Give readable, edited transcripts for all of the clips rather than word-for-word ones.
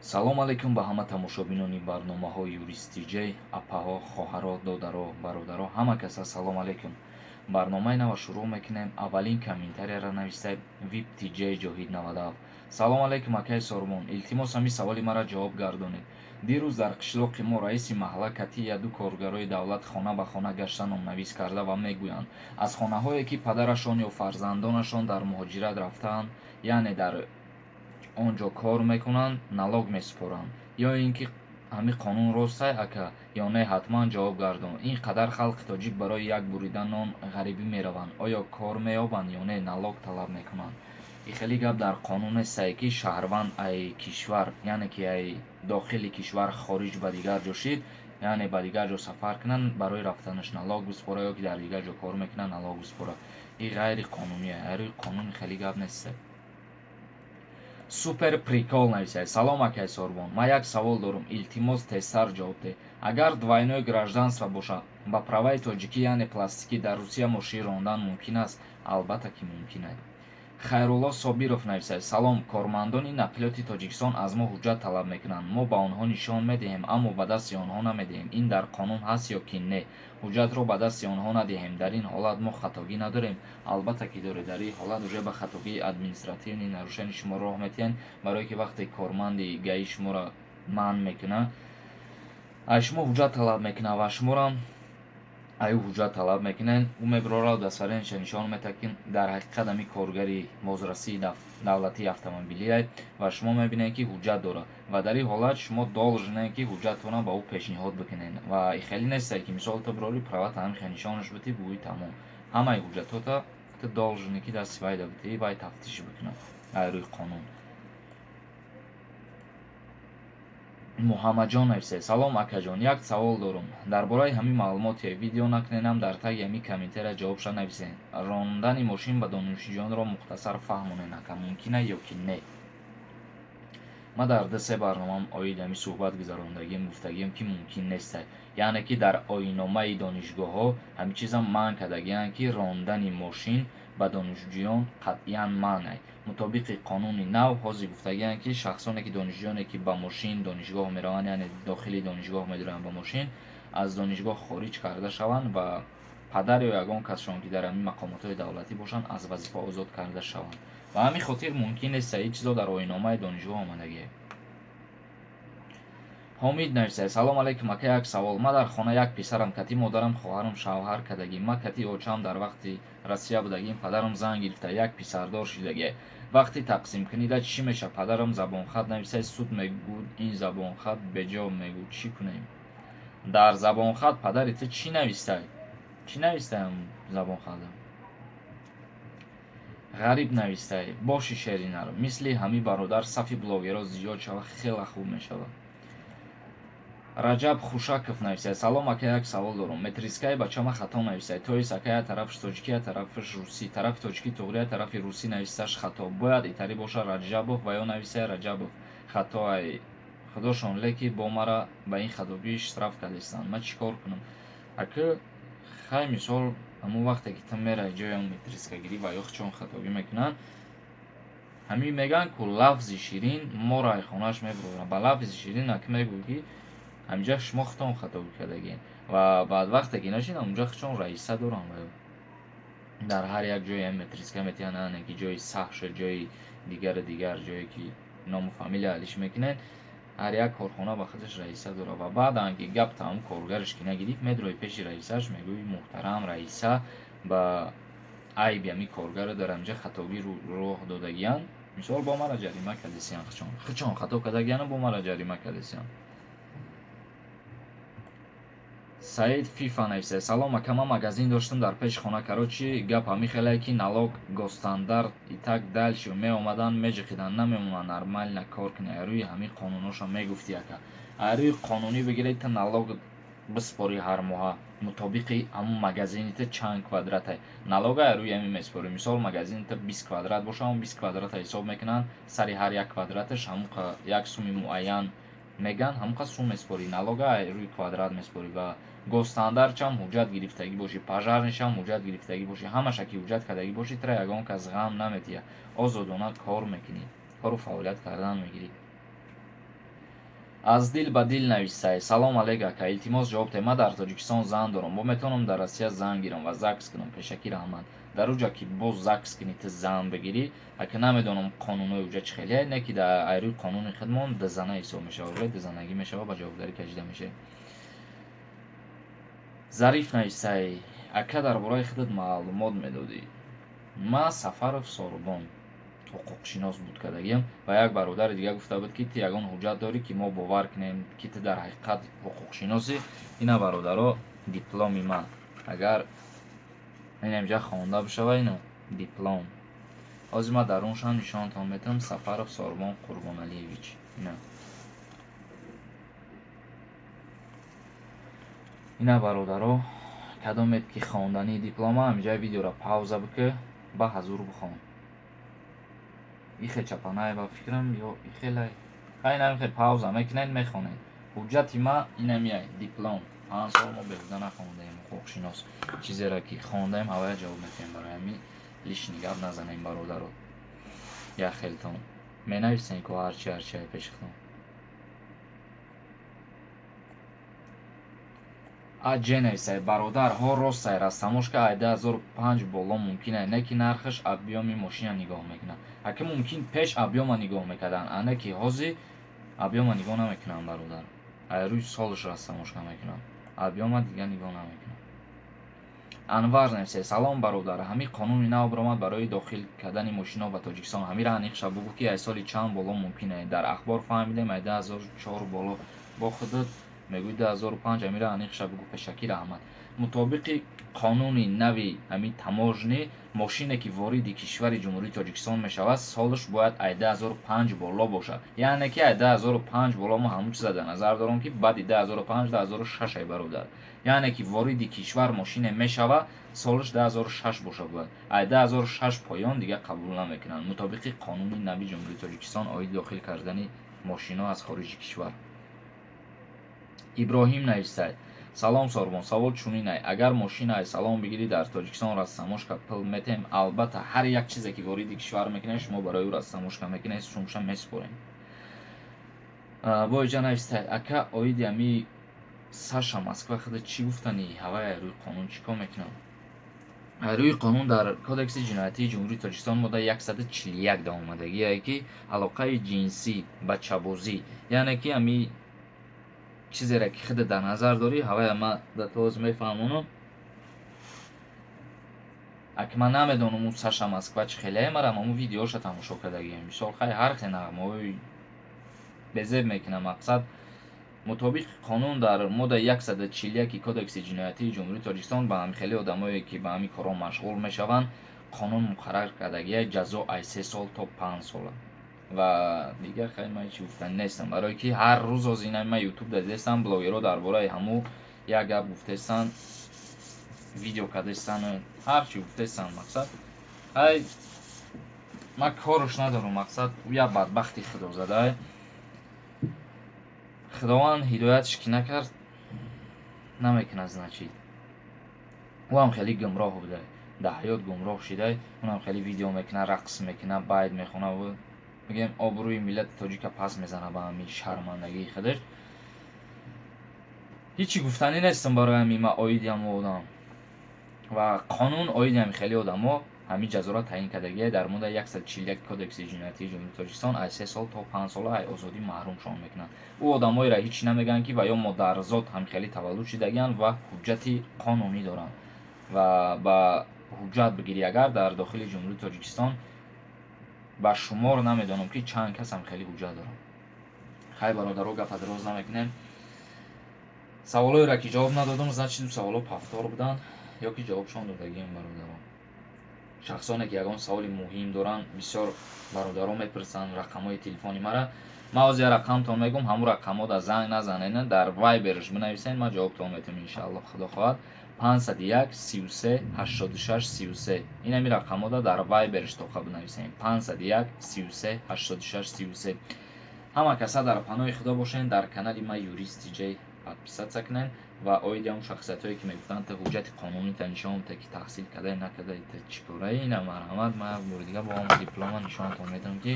салом алейкум ба ҳама тамошобинони барномаҳои юристиҷей, апаҳо, хоҳаро, додаро, бародаро, ҳама каса салом алейкум. барномаи нава шурӯъ мекунем. Аввалин комментарияро нависед vip tj ҷоҳид 97. салом алейкум акаи Сормон, илтимос ҳамин саволи маро ҷавоб гардонед. дирӯз дар қишлоқи мо раиси маҳалла катия ду коргарои давлат хона ба хона гашта номнавис карда ва мегӯянд аз хонаҳое ки падарашон ё фарзандонашон дар муҳоҷират рафтаанд, яъне дар онҷо кор мекунанд, налог месупоранд. ё ин ки ҳамин қонун ростае ака ё не? ҳатман ҷавоб гардон. ин қадар халқи тоҷик барои як бурида нон ғарибӣ мераванд. оё кор меёбанд ё не налог талаб мекунанд? ин хеле гап дар қонун нестае ки шаҳрванд ай кишвар, яъне ки ай дохили кишвар хориҷ ба дигар ҷо шид, яъне ба дигар ҷо сафар кунанд, барои рафтанаш налог бисупора ё ки дар дигар ҷо кор мекунанд налог бисупора. ин ғайри қонуния. рӯи қонун хеле гап нестае. супер прикол нависад. салом акай Сорбон, ман як савол дорам, илтимос тезтар ҷавоб деҳ. агар двойное гражданство бошад, ба праваи тоҷикӣ яъне пластикӣ дар Русия мошин рондан мумкин аст? албатта ки мумкин аст. хайрулло собиров нависад. салом, кормандони нақлиёти Тоҷикистон аз мо ҳуҷҷат талаб мекунанд. мо ба онҳо нишон медиҳем, аммо ба дасти онҳо намедиҳем. ин дар қонун ҳаст ё ки не? ҳуҷҷатро ба дасти онҳо надиҳем. дар ин ҳолат мо хатогӣ надорем? албатта ки доред. дар ин ҳолат уже ба хатогии административни нарушени шумо роҳ метиҳем, барое ки вақте корманди гаи шуморо манъ мекунад, ай шумо ҳуҷҷат талаб мекунад ва шуморо аю ҳуҷҷат талаб мекунед, ӯ мебирорад дастфаренша нишон метавад ки дар ҳақиқат ҳамин коргари бозрасии давлатии автомобилие ва шумо мебинед ки ҳуҷҷат дорад ва дар ин ҳолат шумо должнед ки ҳуҷҷатона ба ӯ пешниҳод бикунед ва ин хеле нестае ки мисол то бирори прават ҳамиха нишонаш битӣ бигӯӣ тамом. ҳамаи ҳуҷҷатота ту должнед ки дасти вай дабитӣ, вай тафтиш бикунад. ай рӯи қонун. муҳаммаҷон нависед. салом акаҷон, як савол дорам. дар бораи ҳамин маълумоте видео накунедам, дар таги ҳамин комментария ҷавобша нависед. рондани мошин ба донишҷӯёнро мухтасар фаҳмонед, ака мумкин аст ё ки не? ман дар ду-се барномаам оиди ҳамин суҳбат гузарондагим гуфтагием ки мумкин нестае, яъне ки дар оинномаи донишгоҳҳо ҳамин чиза манъ кардагианд ки рондани мошин ба донишҷӯён қатъиян манъ аст. мутобиқи қонуни нав ҳозир гуфтагианд ки шахсоне ки донишҷӯёне ки ба мошин донишгоҳ мераванд, яъне дохили донишгоҳ медоранд ба мошин, аз донишгоҳ хориҷ карда шаванд ва падар ё ягон касшон ки дар ҳамин мақомотҳои давлатӣ бошанд, аз вазифа озод карда шаванд. ва ҳамин хотир мумкин нестае. ин чизо дар оинномаи донишгоҳ омадагиаст. ҳомид нависад. салом алейкум ака, як савол. ман дар хона як писарам, кати модарам хоҳарам шавҳар кардагӣ. ман кати очам дар вақти Россия будагим, падарам зан гирифта як писардор шудагӣ. вақти тақсимкунида чӣ мешавад? падарам забонхат нависад, суд мегӯд ин забонхат беҷо мегӯ, чӣ кунем? дар забонхат падари ту чӣ навистаи? чӣ навистаам забонхата? ғариб навистаи. боши шеринар, мисли ҳамин бародар сафи блогерҳо зиёд шавад, хела хуб мешавад. раҷаб хушаков нависад. салом ака, як савол дорам. метрискаи бачама хато нависад. тоис ака як тарафаш тоҷикӣ, як тарафаш русӣ, тарафи тоҷикӣ туғри, як тарафи русӣ нависташ хато. бояд итари боша Раҷабов ва ё нависад Раҷабов. хато ай худошон, леки бо мара ба ин хатогӣ штраф кардастанд. ман чӣ кор кунам? ака хай мисол ҳамон вақте ки ту мераи ҷои метрискагирӣ ва ё чон хатогӣ мекунанд, ҳамин меган ку лафзи ширин моро ай хонаш мебурорад. ба лафзи ширин ака мегӯй ки ҳамҷа шумо хутон хатогӣ кардагӣ ва баъд вақте ки нашинам онҷа чон раиса дорам ва дар ҳар як ҷое ҳам метриска метиҳанд, яъне ки ҷои саҳша, ҷои дигар ҷое ки ному фамилия алиш мекунед, ҳар як корхона ба худаш раиса дорад ва баъдан ки гап тамом коргараш ки нагириф, медрои пеши раисаш мегӯи муҳтарам раиса, ба айби ҳамин коргаро дар ҳамҷа хатогӣ роҳ додагиянд, мисол бо мара ҷарима кардасиянд, хучон хато кардагиянд бо мара ҷарима кардасиянд. саид фифа нависад. салом ака, ман магазин доштам дар пеши хона карочи, гап ҳамин хелае ки налог гостандарт и так дальше меомаданд меҷиқиданд, намемонанд нормально кор кунад. рӯи ҳамин қонуноша мегуфтӣ ака. рӯи қонунӣ бигиред ту налог бисупорӣ ҳар моҳа мутобиқи ҳамун магазини ту чанд квадрате налога рӯи ҳамин месупорӣ. мисол магазини ту 20 квадрат боша, ҳамун 20 квадрата ҳисоб мекунанд, сари ҳар як квадраташ ҳамуқа як суми муайян меган, ҳамуқа сум месупорӣ. налога рӯи квадрат месупорӣ ва гостандартчам ҳуҷҷат гирифтагӣ бошӣ, пожарнишам ҳуҷҷат гирифтагӣ бошӣ, ҳамаша ки ҳуҷҷат кардагӣ бошӣ, тра ягон кас ғам наметиҳад, озодона кор мекунӣ, кору фаъолият кардан мегирӣ. аз дил ба дил нависай. Салом алейк ака. Илтимос ҷавоб. Ман дар Тоҷикистон зан дорам. Бо метавонам дар Россия зан гирам ва закс кунам. Пешакӣ раҳмат. Дар уҷа ки боз закс кунӣ ту зан бигирӣ, ака намедонам қонунои уҷа чӣ хеле, не ки дар айрӯи қонуни хидмон дизана ҳисоб мешава, вале дизанагӣ мешава, ба ҷавобгарӣ кашида мешавад. Зариф нависай. Ака дар бораи худат маълумот медодӣ? Ман Сафаров Сорубон ҳуқуқшинос буд кардагиам ва як бародари дига гуфта буд ки ту ягон ҳуҷҷат дорӣ ки мо бовар кунем ки ту дар ҳақиқат ҳуқуқшиносӣ. Ина бародаро дипломи ман, агар инамҷа хонда бишава, ина диплом. ҳозир ман даруншам нишонтон метавам. Сафаров Сорубон Қурбоналиевич. ина бародаро кадомет ки хондани диплома ҳамҷа видеоро пауза бикӣ ба ҳазур бихон. ихе чапанае ба фикрам ё ихелай хайнамихе пауза мекунед мехонед. ҳуҷҷати ма инамияй диплом. 5 сол мо беҳуда нахондаем ҳуқуқшинос. чизеро ки хондаем ҳавая ҷавоб метавем. барои ҳамин лишни гап назанем бародаро. яхелтон менависем ки ҳарчи пешихтон. аҷе нависай. Бародарҳо ростай растамошка айда 1005 боло мумкин не ки нархаш объёми мошина нигоҳ мекунад. ака мумкин пеш объёма нигоҳ мекарданд, ана ки ҳозир объёма нигоҳ намекунанд. бародар айрӯи солаш растамошка мекунанд, объёма дига нигоҳ намекунанд. анвар нависай. Салом бародар, ҳамин қонуни нав баромад барои дохил кардани мошино ба Тоҷикистон. ҳамира аниқша бугу ки ай соли чанд боло мумкин е. дар ахбор фаҳмидем ай 2004 боло бо худат мегӯи 2005. ҳамира аниқша бугу. пешакӣ раҳмат. мутобиқи қонуни нави ҳамин таможнӣ мошине ки вориди кишвари ҷумҳурии Тоҷикистон мешавад солаш бояд ай 2005 боло бошад. яъне ки ай 2005 боло мо ҳамун чиза дар назар дорам ки баъди 2005 2006 ай бародар. яъне ки вориди кишвар мошине мешавад солаш 2006 боша бояд. ай 2006 поён дига қабул намекунанд. мутобиқи қонуни нави ҷумҳурии Тоҷикистон оиди дохил кардани мошино аз хориҷи кишвар. иброҳим навистай. Салом Сорубон, савол чунинай. агар мошинаи салом бигирӣ дар Тоҷикистон растамошка пил метем, албатта ҳар як чизе ки вориди кишвар мекунем шумо барои ӯ растамошка мекунед, шумша месупорем. боиҷа навистай. ака оиди ами Саша Москва худат чӣ гуфтани ҳавай рӯи қонун чӣ кор мекунад? рӯи қонун дар кодекси ҷиноятии ҷумҳурии Тоҷикистон модда 141 да омадагие ки алоқаи ҷинсӣ бачабозӣ, яъне ки ами чизере ки худат дар назар дорӣ ҳавая ма датоз мефаҳмонам. ака ман намедонам ӯ Саша Москва чӣ хеле марам аму видеоша тамошо кардагием. мисол хай ҳар хена мои безеб мекунам. мақсад мутобиқи қонун дар модда 141 кодекси ҷиноятии ҷумҳурии Тоҷикистон ба ҳамихеле одамое ки ба ҳамин корҳо машғул мешаванд қонун муқаррар кардагия ҷазо ай 3 сол то 5 сола. ва дигар хай ман ҳеҷ гуфтани нестам, барое ки ҳар рӯз ҳозир ина ман ютуб дидестам блогерҳо дар бораи ҳамун як гап гуфтестанд, видео кардестанд, ҳарчи гуфтестанд. мақсад ай ман корш надорам. мақсад як бадбахти худозадаe. худованд ҳидоятш ки накард намекунад. значит ӯ ҳам хеле гумроҳ буда, дар ҳаёт гумроҳ шида, онам хеле видео мекунад, рақс мекунад, байт мехонад. ӯ мегем обрӯи миллати тоҷика пас мезанад ба ҳамин шармандагии худаш. ҳичи гуфтанӣ нестам барои ҳамин ман оиди ҳамун одам ва қонун оиди ҳамин хеле одамо ҳамин ҷазоро таъин кардагие дар модда 141 кодекси ҷиноятии ҷумҳурии Тоҷикистон ай 3 сол то 5 сола ай озодӣ маҳрумшон мекунанд. ӯ одамоеро ҳичи намегӯянд ки ва ё модарзот ҳам хеле таваллуд шидагиянд ва ҳуҷҷати қонунӣ доранд ва ба ҳуҷҷат бигирӣ агар дар дохили ҷумҳурии Тоҷикистон ба шумор намедонам ки чанд кас ҳам хеле ҳуҷҷат доранд. хай бародаро гапа дароз намекунем. саволоеро ки ҷавоб надодам значит ӯ саволо пафтор буданд ё ки ҷавобшон додагием. бародаро шахсоне ки ягон саволи муҳим доранд бисёр бародаро мепурсанд рақамҳои телефони мара. ман ҳозир рақамтон мегӯм, ҳамун рақамҳода занг назанед, дар вайберш бинависед, ман ҷавобтон метавам иншааллоҳ худо хоҳад. 501 33 86 33 ин ҳамин рақамҳода дар вайберш тоқа бинависед. 501 33 86 33. ҳама каса дар паноҳи худо бошед. дар канали ман юрист TJ подписатся кунед ва оиди ҳамун шахсиятое ки мегуфтанд та ҳуҷҷати қонунита нишон та ки таҳсил кардаи накардаи та чӣ кораи ина марҳамат. ман як бори дига бо ҳамун диплома нишонатон медиҳам ки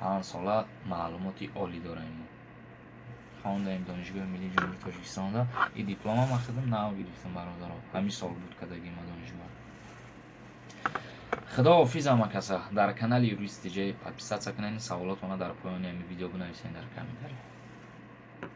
5 сола маълумоти олӣ дораем. хондаем донишгоҳи Миллии Ҷумҳурии Тоҷикистонда и дипломам ахидам нав гирифтам бародаро. Ҳамин сол буд кадагӣ ма донишгоҳ. Худоҳофиз ҳамакаса. Дар канали Юрист Диҷей подписатсия кунед. Саволотона дар поёни ҳамин видео бинависед дар комментарий.